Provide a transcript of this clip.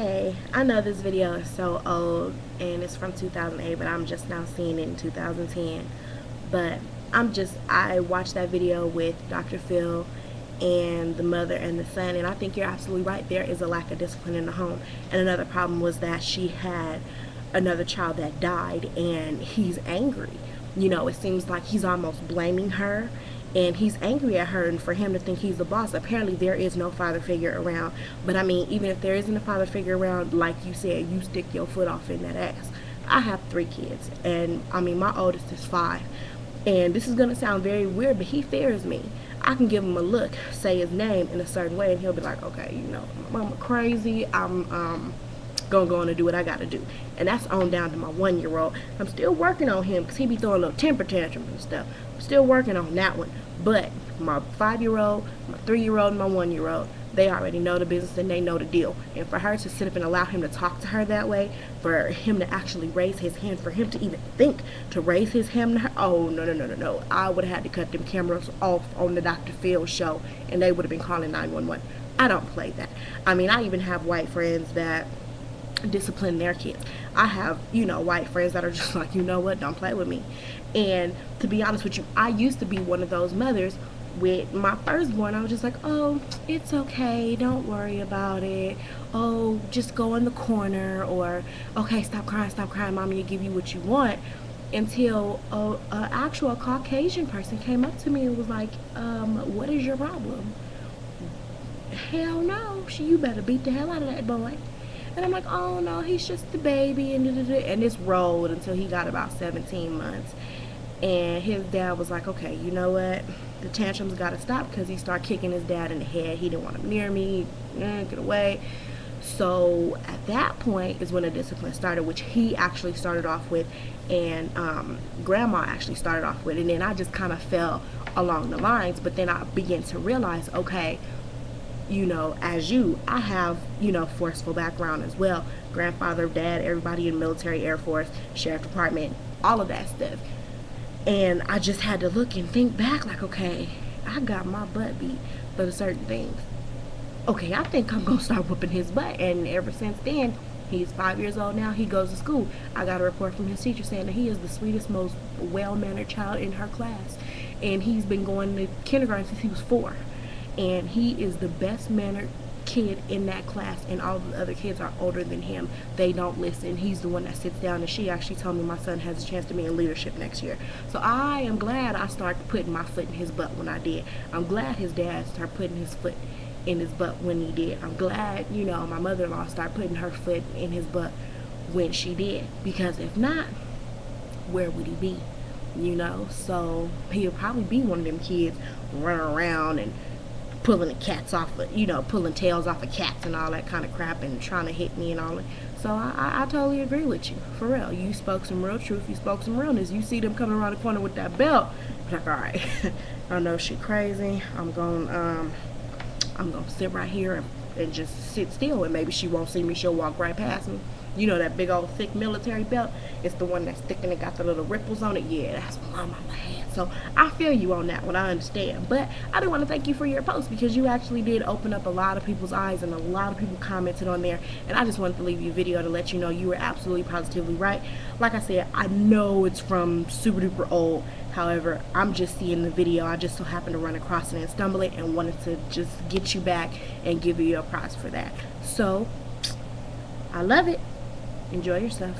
Hey, I know this video is so old and it's from 2008, but I'm just now seeing it in 2010. But I watched that video with DR.PHIL and the mother and the son, and I think you're absolutely right. There is a lack of discipline in the home. And another problem was that she had another child that died, and he's angry. You know, it seems like he's almost blaming her, and he's angry at her, and for him to think he's the boss. Apparently there is no father figure around, but I mean, even if there isn't a father figure around, like you said, you stick your foot off in that ass. I have 3 kids, and I mean, my oldest is 5, and this is gonna sound very weird, but he fears me. I can give him a look, say his name in a certain way, and he'll be like, okay, you know, mama crazy, I'm gonna go on and do what I gotta do. And that's on down to my 1-year-old. I'm still working on him because he be throwing little temper tantrums and stuff. I'm still working on that one. But my 5-year-old, my 3-year-old, and my 1-year-old, they already know the business and they know the deal. And for her to sit up and allow him to talk to her that way, for him to actually raise his hand, for him to even think to raise his hand to her, oh, no. I would have had to cut them cameras off on the DR.PHIL show, and they would have been calling 911. I don't play that. I mean, I even have white friends that discipline their kids. I have, you know, white friends that are just like, you know what, don't play with me. And to be honest with you, I used to be one of those mothers. With my firstborn, I was just like, oh, it's okay, don't worry about it, oh, just go in the corner, or okay, stop crying, mommy will give you what you want. Until a actual Caucasian person came up to me and was like, what is your problem? Hell no, you better beat the hell out of that boy. And I'm like, oh no, he's just the baby, and this rolled until he got about 17 months. And his dad was like, okay, you know what? The tantrums got to stop, because he started kicking his dad in the head. He didn't want him near me. Get away. So at that point is when the discipline started, which he actually started off with, and grandma actually started off with. And then I just kind of fell along the lines. But then I began to realize, okay, you know, I have, you know, forceful background as well. Grandfather, dad, everybody in the military, Air Force, sheriff department, all of that stuff. And I just had to look and think back like, okay, I got my butt beat for certain things. Okay, I think I'm gonna start whooping his butt. And ever since then, he's 5 years old now, he goes to school. I got a report from his teacher saying that he is the sweetest, most well-mannered child in her class. And he's been going to kindergarten since he was 4. And he is the best mannered kid in that class, and all the other kids are older than him. They don't listen. He's the one that sits down, and she actually told me my son has a chance to be in leadership next year. So I am glad I started putting my foot in his butt when I did. I'm glad his dad started putting his foot in his butt when he did. I'm glad, you know, my mother-in-law started putting her foot in his butt when she did, because if not, where would he be? You know, so he'll probably be one of them kids running around and pulling the cats off of, you know, pulling tails off of cats and all that kind of crap, and trying to hit me and all that. So I totally agree with you, for real. You spoke some real truth, you spoke some realness. You see them coming around the corner with that belt, like, all right, I know she crazy. I'm gonna sit right here and just sit still, and maybe she won't see me. She'll walk right past me. You know that big old thick military belt? It's the one that's thick and it got the little ripples on it. Yeah, that's what my mama had. So I feel you on that one. I understand. But I do want to thank you for your post, because you actually did open up a lot of people's eyes, and a lot of people commented on there. And I just wanted to leave you a video to let you know you were absolutely positively right. Like I said, I know it's from super duper old. However, I'm just seeing the video. I just so happened to run across it and stumble it, and wanted to just get you back and give you a prize for that. So I love it. Enjoy yourself.